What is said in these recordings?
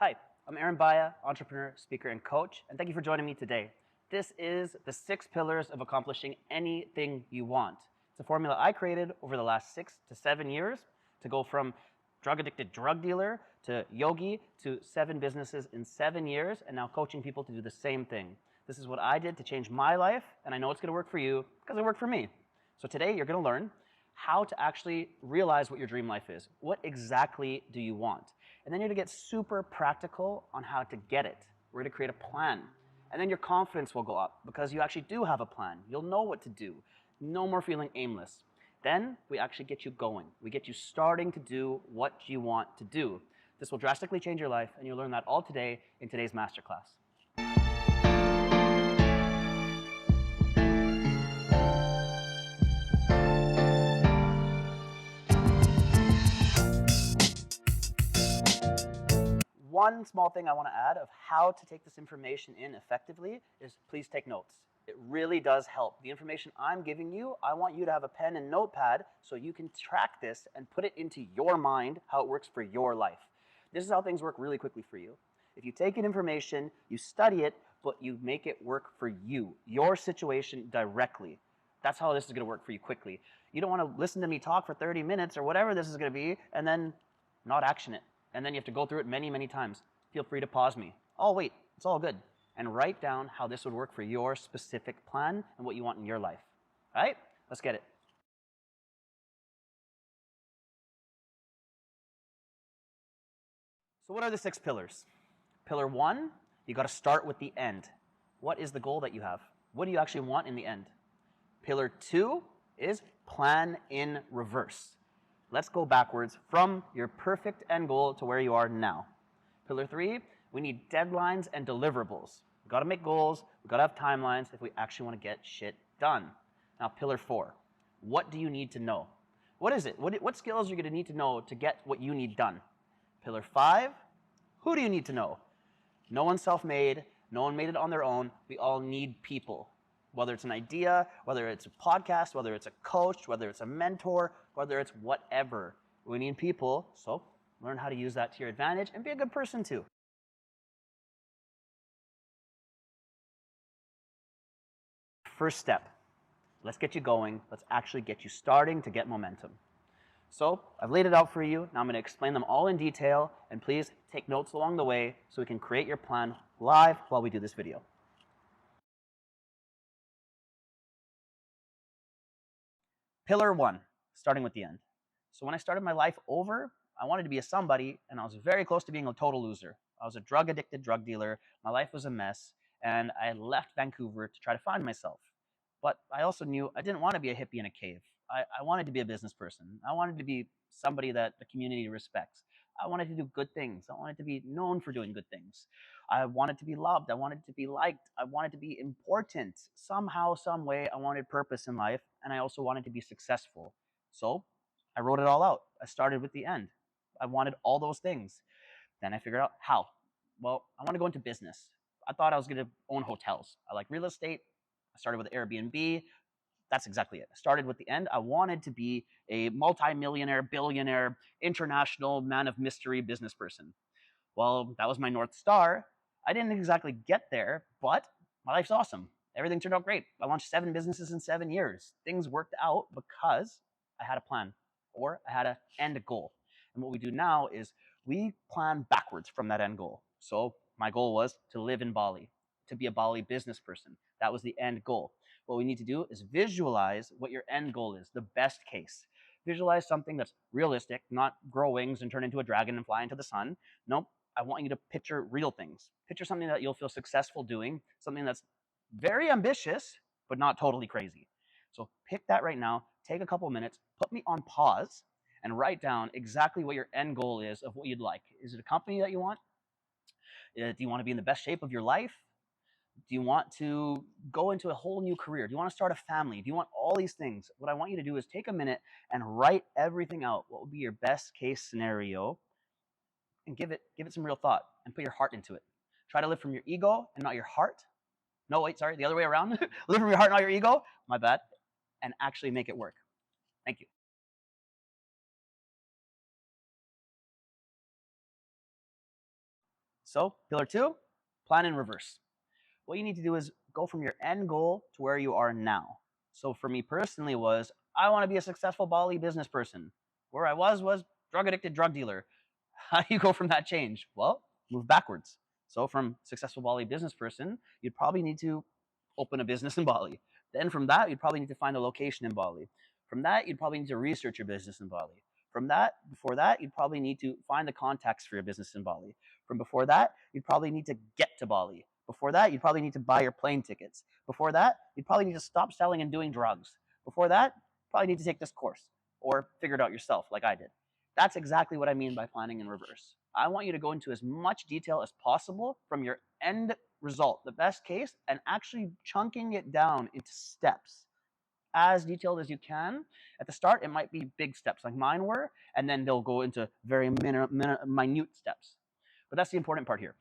Hi, I'm Aren Bahia, entrepreneur, speaker, and coach, and thank you for joining me today. This is the 6 pillars of accomplishing anything you want. It's a formula I created over the last 6 to 7 years to go from drug-addicted drug dealer to yogi to 7 businesses in 7 years, and now coaching people to do the same thing. This is what I did to change my life, and I know it's going to work for you because it worked for me. So today you're going to learn how to actually realize what your dream life is. What exactly do you want? And then you're going to get super practical on how to get it. We're going to create a plan. And then your confidence will go up because you actually do have a plan. You'll know what to do. No more feeling aimless. Then we actually get you going. We get you starting to do what you want to do. This will drastically change your life, and you'll learn that all today in today's masterclass. One small thing I want to add of how to take this information in effectively is please take notes. It really does help. The information I'm giving you, I want you to have a pen and notepad so you can track this and put it into your mind how it works for your life. This is how things work really quickly for you. If you take in information, you study it, but you make it work for you, your situation directly. That's how this is going to work for you quickly. You don't want to listen to me talk for 30 minutes or whatever this is going to be and then not action it. And then you have to go through it many, many times. Feel free to pause me. Oh, wait, it's all good. And write down how this would work for your specific plan and what you want in your life. All right? Let's get it. So what are the 6 pillars? Pillar 1, you got to start with the end. What is the goal that you have? What do you actually want in the end? Pillar 2 is plan in reverse. Let's go backwards from your perfect end goal to where you are now. Pillar 3, we need deadlines and deliverables. We've got to make goals. We've got to have timelines if we actually want to get shit done. Now, Pillar 4, what do you need to know? What is it? What skills are you going to need to know to get what you need done? Pillar 5, who do you need to know? No one's self-made. No one made it on their own. We all need people. Whether it's an idea, whether it's a podcast, whether it's a coach, whether it's a mentor, whether it's whatever. We need people, so learn how to use that to your advantage and be a good person too. First step, let's get you going. Let's actually get you starting to get momentum. So I've laid it out for you. Now I'm going to explain them all in detail, and please take notes along the way so we can create your plan live while we do this video. Pillar 1, starting with the end. So when I started my life over, I wanted to be a somebody, and I was very close to being a total loser. I was a drug-addicted drug dealer. My life was a mess, and I left Vancouver to try to find myself. But I also knew I didn't want to be a hippie in a cave. I wanted to be a business person. I wanted to be somebody that the community respects. I wanted to do good things. I wanted to be known for doing good things. I wanted to be loved. I wanted to be liked. I wanted to be important. Somehow, some way, I wanted purpose in life, and I also wanted to be successful. So I wrote it all out. I started with the end. I wanted all those things. Then I figured out how. Well, I want to go into business. I thought I was going to own hotels. I like real estate. I started with Airbnb. That's exactly it. I started with the end. I wanted to be a multi-millionaire, billionaire, international man of mystery business person. Well, that was my North Star. I didn't exactly get there, but my life's awesome. Everything turned out great. I launched 7 businesses in 7 years. Things worked out because I had a plan or I had an end goal. And what we do now is we plan backwards from that end goal. So my goal was to live in Bali, to be a Bali business person. That was the end goal. What we need to do is visualize what your end goal is, the best case. Visualize something that's realistic, not grow wings and turn into a dragon and fly into the sun. Nope. I want you to picture real things. Picture something that you'll feel successful doing, something that's very ambitious, but not totally crazy. So pick that right now, take a couple minutes, put me on pause, and write down exactly what your end goal is of what you'd like. Is it a company that you want? Do you want to be in the best shape of your life? Do you want to go into a whole new career? Do you want to start a family? Do you want all these things? What I want you to do is take a minute and write everything out. What would be your best case scenario? And give it some real thought and put your heart into it. Try to live from your ego and not your heart. No, wait, sorry, the other way around. Live from your heart, not your ego. My bad. And actually make it work. Thank you. So, pillar two, plan in reverse. What you need to do is go from your end goal to where you are now. So for me personally was I want to be a successful Bali business person. Where I was drug addicted drug dealer. How do you go from that change? Well, move backwards. So from successful Bali business person, you'd probably need to open a business in Bali. Then from that, you'd probably need to find a location in Bali. From that, you'd probably need to research your business in Bali. From that, before that, you'd probably need to find the contacts for your business in Bali. From before that, you'd probably need to get to Bali. Before that, you'd probably need to buy your plane tickets. Before that, you'd probably need to stop selling and doing drugs. Before that, you probably need to take this course or figure it out yourself like I did. That's exactly what I mean by planning in reverse. I want you to go into as much detail as possible from your end result, the best case, and actually chunking it down into steps as detailed as you can. At the start, it might be big steps like mine were, and then they'll go into very minute steps. But that's the important part here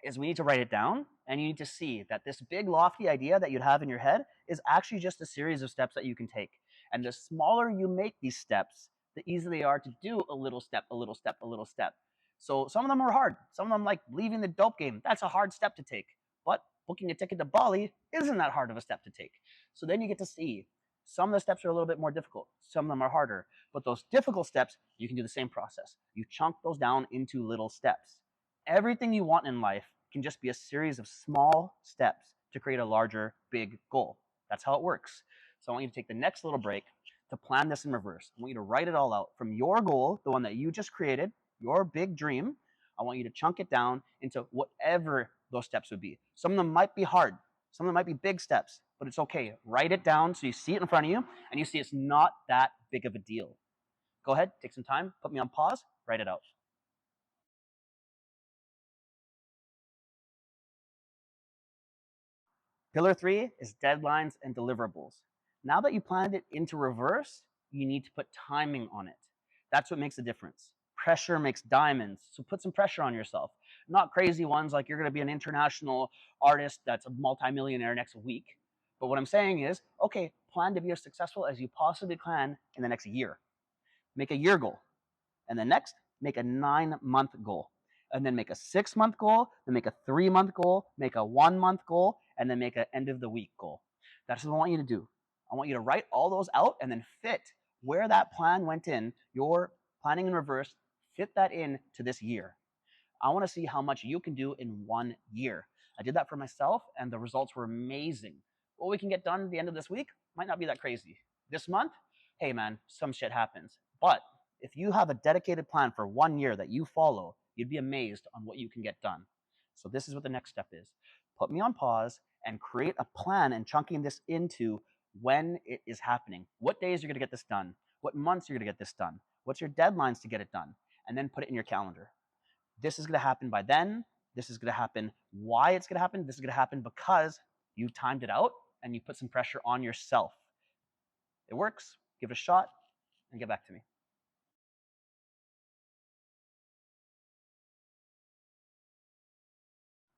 is we need to write it down, and you need to see that this big lofty idea that you'd have in your head is actually just a series of steps that you can take. And the smaller you make these steps, the easier they are to do a little step, a little step, a little step. So some of them are hard. Some of them, like leaving the dope game, that's a hard step to take. But booking a ticket to Bali isn't that hard of a step to take. So then you get to see some of the steps are a little bit more difficult. Some of them are harder. But those difficult steps, you can do the same process. You chunk those down into little steps. Everything you want in life can just be a series of small steps to create a larger, big goal. That's how it works. So I want you to take the next little break to plan this in reverse. I want you to write it all out from your goal, the one that you just created, your big dream. I want you to chunk it down into whatever those steps would be. Some of them might be hard. Some of them might be big steps, but it's okay. Write it down so you see it in front of you and you see it's not that big of a deal. Go ahead, take some time, put me on pause, write it out. Pillar three is deadlines and deliverables. Now that you planned it into reverse, you need to put timing on it. That's what makes a difference. Pressure makes diamonds. So put some pressure on yourself. Not crazy ones like you're going to be an international artist that's a multimillionaire next week. But what I'm saying is, okay, plan to be as successful as you possibly can in the next year. Make a year goal. And then next, make a 9-month goal. And then make a 6-month goal, then make a 3-month goal, make a 1-month goal, and then make an end of the week goal. That's what I want you to do. I want you to write all those out and then fit where that plan went in, your planning in reverse, fit that in to this year. I want to see how much you can do in 1 year. I did that for myself, and the results were amazing. What we can get done at the end of this week might not be that crazy. This month, hey man, some shit happens. But if you have a dedicated plan for 1 year that you follow, you'd be amazed on what you can get done. So this is what the next step is. Put me on pause and create a plan and chunking this into when it is happening. What days you're going to get this done? What months you're going to get this done? What's your deadlines to get it done? And then put it in your calendar. This is going to happen by then. This is going to happen. Why it's going to happen? This is going to happen because you timed it out and you put some pressure on yourself. It works. Give it a shot and get back to me.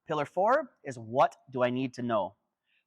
Pillar four is what do I need to know?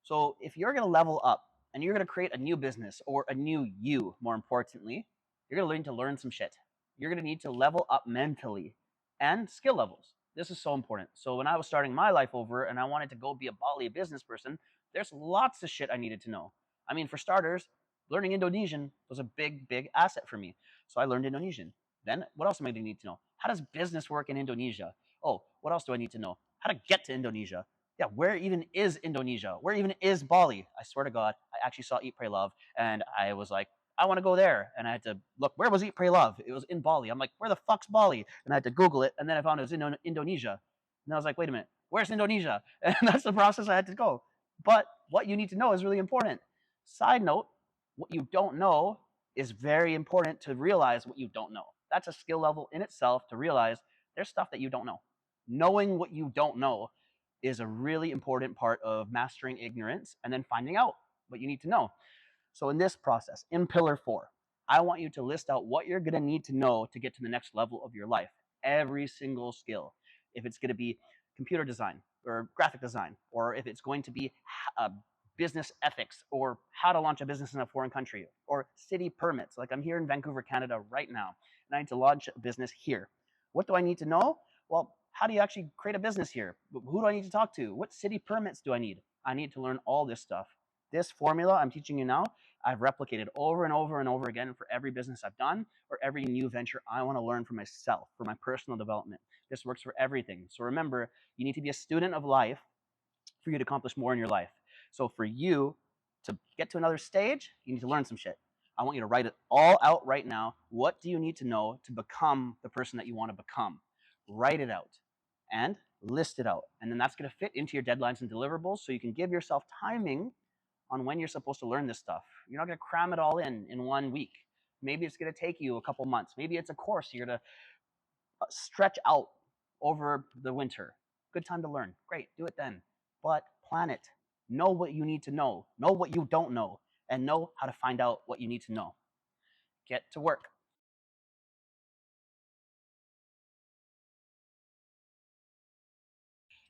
So if you're going to level up and you're going to create a new business or a new you, more importantly, you're going to need to learn some shit. You're going to need to level up mentally and skill levels. This is so important. So when I was starting my life over and I wanted to go be a Bali business person, there's lots of shit I needed to know. I mean, for starters, learning Indonesian was a big, big asset for me. So I learned Indonesian. Then what else am I going to need to know? How does business work in Indonesia? Oh, what else do I need to know? How to get to Indonesia? Yeah, where even is Indonesia? Where even is Bali? I swear to God, I actually saw Eat, Pray, Love, and I was like, I want to go there. And I had to look, where was Eat, Pray, Love? It was in Bali. I'm like, where the fuck's Bali? And I had to Google it, and then I found it was in Indonesia. And I was like, wait a minute, where's Indonesia? And that's the process I had to go. But what you need to know is really important. Side note, what you don't know is very important to realize what you don't know. That's a skill level in itself to realize there's stuff that you don't know. Knowing what you don't know is a really important part of mastering ignorance and then finding out what you need to know. So in this process, in pillar four, I want you to list out what you're going to need to know to get to the next level of your life. Every single skill. If it's going to be computer design or graphic design, or if it's going to be business ethics or how to launch a business in a foreign country or city permits. Like I'm here in Vancouver, Canada right now, and I need to launch a business here. What do I need to know? Well, How do you actually create a business here? Who do I need to talk to? What city permits do I need? I need to learn all this stuff. This formula I'm teaching you now, I've replicated over and over and over again for every business I've done or every new venture I want to learn for myself, for my personal development. This works for everything. So remember, you need to be a student of life for you to accomplish more in your life. So for you to get to another stage, you need to learn some shit. I want you to write it all out right now. What do you need to know to become the person that you want to become? Write it out and list it out. And then that's going to fit into your deadlines and deliverables so you can give yourself timing on when you're supposed to learn this stuff. You're not going to cram it all in 1 week. Maybe it's going to take you a couple months. Maybe it's a course you're going to stretch out over the winter. Good time to learn. Great, do it then. But plan it. Know what you need to know what you don't know, and know how to find out what you need to know. Get to work.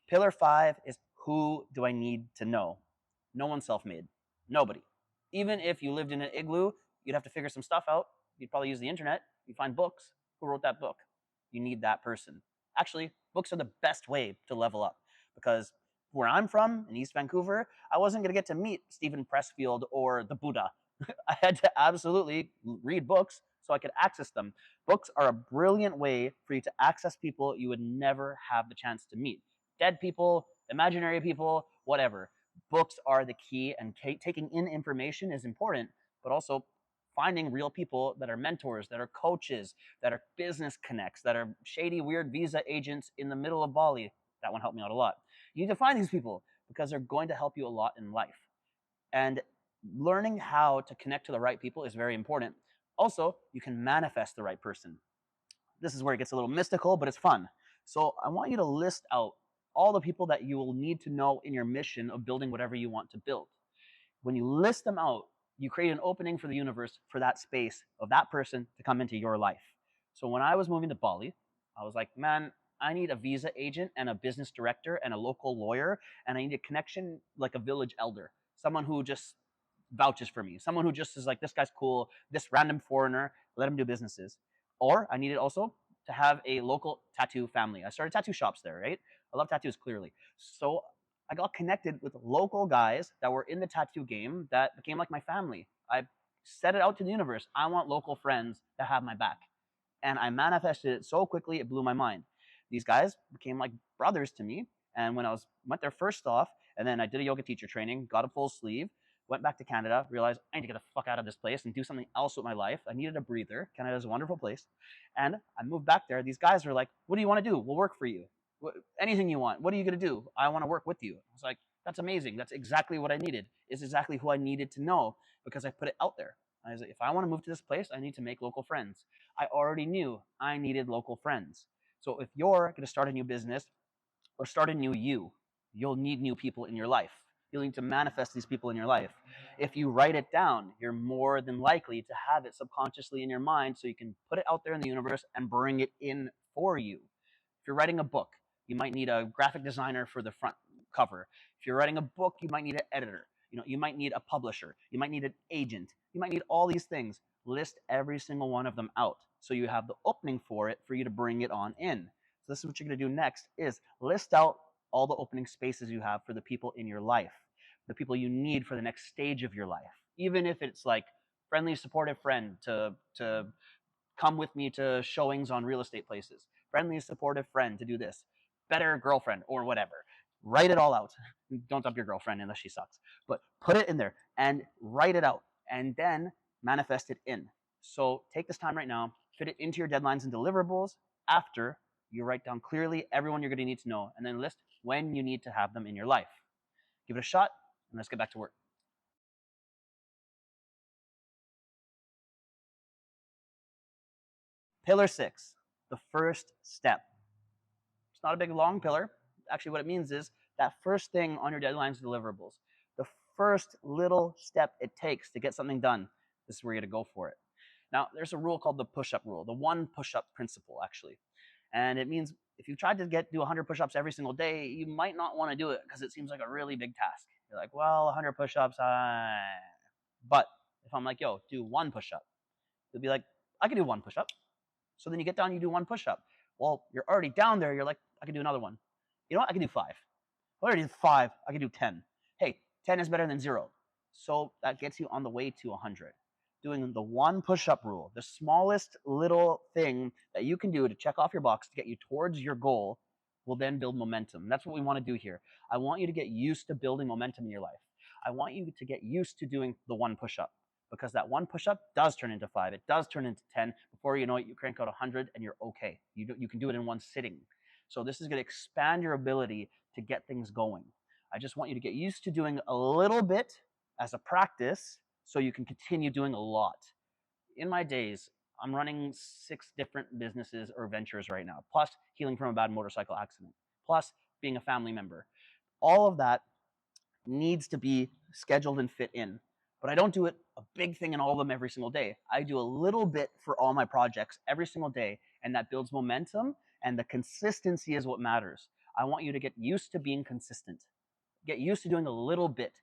Pillar 5 is who do I need to know? No one's self-made. Nobody. Even if you lived in an igloo, you'd have to figure some stuff out. You'd probably use the internet. You'd find books. Who wrote that book? You need that person. Actually, books are the best way to level up because where I'm from in East Vancouver, I wasn't going to get to meet Stephen Pressfield or the Buddha. I had to absolutely read books so I could access them. Books are a brilliant way for you to access people you would never have the chance to meet. Dead people, imaginary people, whatever. Books are the key, and taking in information is important, but also finding real people that are mentors, that are coaches, that are business connects, that are shady, weird visa agents in the middle of Bali. That one helped me out a lot. You need to find these people because they're going to help you a lot in life. And learning how to connect to the right people is very important. Also, you can manifest the right person. This is where it gets a little mystical, but it's fun. So I want you to list out all the people that you will need to know in your mission of building whatever you want to build. When you list them out, you create an opening for the universe for that space of that person to come into your life. So when I was moving to Bali, I was like, man, I need a visa agent and a business director and a local lawyer, and I need a connection like a village elder, someone who just vouches for me, someone who just is like, this guy's cool, this random foreigner, let him do businesses. Or I needed also to have a local tattoo family. I started tattoo shops there, right? I love tattoos clearly. So I got connected with local guys that were in the tattoo game that became like my family. I set it out to the universe. I want local friends that have my back. And I manifested it so quickly, it blew my mind. These guys became like brothers to me. And when I went there first off, and then I did a yoga teacher training, got a full sleeve, went back to Canada, realized I need to get the fuck out of this place and do something else with my life. I needed a breather. Canada is a wonderful place. And I moved back there. These guys were like, what do you want to do? We'll work for you. Anything you want. What are you going to do? I want to work with you. I was like, that's amazing. That's exactly what I needed. It's exactly who I needed to know because I put it out there. I was like, if I want to move to this place, I need to make local friends. I already knew I needed local friends. So if you're going to start a new business or start a new you, you'll need new people in your life. You'll need to manifest these people in your life. If you write it down, you're more than likely to have it subconsciously in your mind so you can put it out there in the universe and bring it in for you. If you're writing a book, you might need a graphic designer for the front cover. If you're writing a book, you might need an editor. You might need a publisher. You might need an agent. You might need all these things. List every single one of them out so you have the opening for it for you to bring it on in. So this is what you're going to do next is list out all the opening spaces you have for the people in your life, the people you need for the next stage of your life. Even if it's like friendly, supportive friend to come with me to showings on real estate places, friendly, supportive friend to do this, better girlfriend or whatever. Write it all out. Don't dump your girlfriend unless she sucks, but put it in there and write it out and then manifest it in. So take this time right now, fit it into your deadlines and deliverables after you write down clearly everyone you're going to need to know and then list when you need to have them in your life. Give it a shot and let's get back to work. Pillar 6, the first step. It's not a big long pillar. Actually, what it means is that first thing on your deadlines and deliverables, the first little step it takes to get something done, this is where you're going to go for it. Now, there's a rule called the push-up rule, the one push-up principle, actually. And it means if you tried to do 100 push-ups every single day, you might not want to do it because it seems like a really big task. You're like, well, 100 push-ups, but if I'm like, yo, do one push-up, you'll be like, I can do one push-up. So then you get down, you do one push-up. Well, you're already down there. You're like, I can do another one. You know what? I can do 5. I already did 5. I can do 10. Hey, 10 is better than 0. So that gets you on the way to 100. Doing the one push-up rule, the smallest little thing that you can do to check off your box to get you towards your goal, will then build momentum. That's what we want to do here. I want you to get used to building momentum in your life. I want you to get used to doing the one push-up, because that one push-up does turn into 5. It does turn into 10. Before you know it, you crank out 100 and you're okay. You can do it in one sitting. So this is going to expand your ability to get things going. I just want you to get used to doing a little bit as a practice so you can continue doing a lot. In my days, I'm running 6 different businesses or ventures right now, plus healing from a bad motorcycle accident, plus being a family member. All of that needs to be scheduled and fit in. But I don't do it a big thing in all of them every single day. I do a little bit for all my projects every single day, and that builds momentum, and the consistency is what matters. I want you to get used to being consistent. Get used to doing a little bit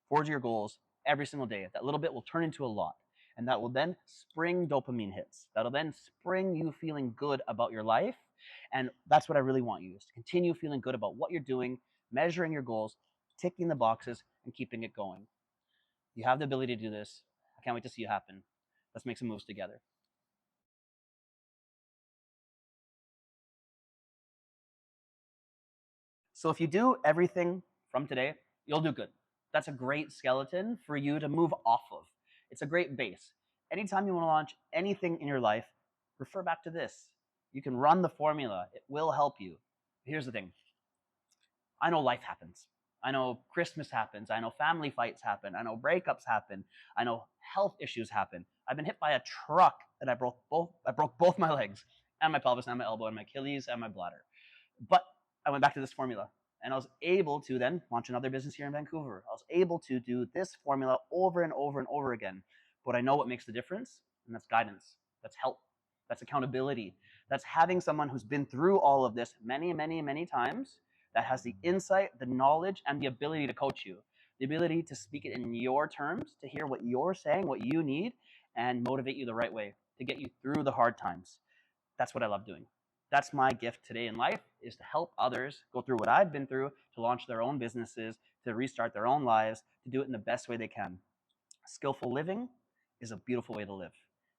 towards your goals every single day. That little bit will turn into a lot. And that will then spring dopamine hits. That'll then spring you feeling good about your life. And that's what I really want you, is to continue feeling good about what you're doing, measuring your goals, ticking the boxes, and keeping it going. You have the ability to do this. I can't wait to see it happen. Let's make some moves together. So if you do everything from today, you'll do good. That's a great skeleton for you to move off of. It's a great base. Anytime you want to launch anything in your life, refer back to this. You can run the formula. It will help you. Here's the thing. I know life happens. I know Christmas happens. I know family fights happen. I know breakups happen. I know health issues happen. I've been hit by a truck and I broke both my legs and my pelvis and my elbow and my Achilles and my bladder. But I went back to this formula and I was able to then launch another business here in Vancouver. I was able to do this formula over and over and over again. But I know what makes the difference, and that's guidance. That's help. That's accountability. That's having someone who's been through all of this many, many, many times, that has the insight, the knowledge, and the ability to coach you. The ability to speak it in your terms, to hear what you're saying, what you need, and motivate you the right way to get you through the hard times. That's what I love doing. That's my gift today in life, is to help others go through what I've been through, to launch their own businesses, to restart their own lives, to do it in the best way they can. Skillful living is a beautiful way to live.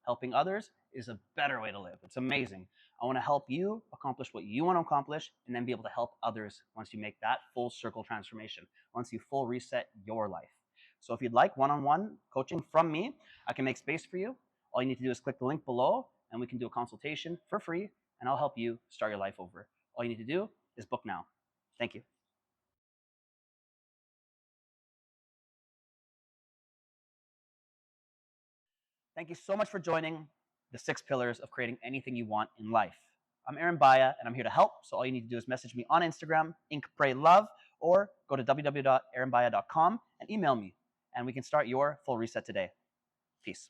Helping others is a better way to live. It's amazing. I want to help you accomplish what you want to accomplish, and then be able to help others once you make that full circle transformation, once you full reset your life. So if you'd like one-on-one coaching from me, I can make space for you. All you need to do is click the link below, and we can do a consultation for free, and I'll help you start your life over. All you need to do is book now. Thank you. Thank you so much for joining the 6 pillars of creating anything you want in life. I'm Aren Bahia, and I'm here to help. So all you need to do is message me on Instagram, Ink Pray Love, or go to www.arenbahia.com and email me, and we can start your full reset today. Peace.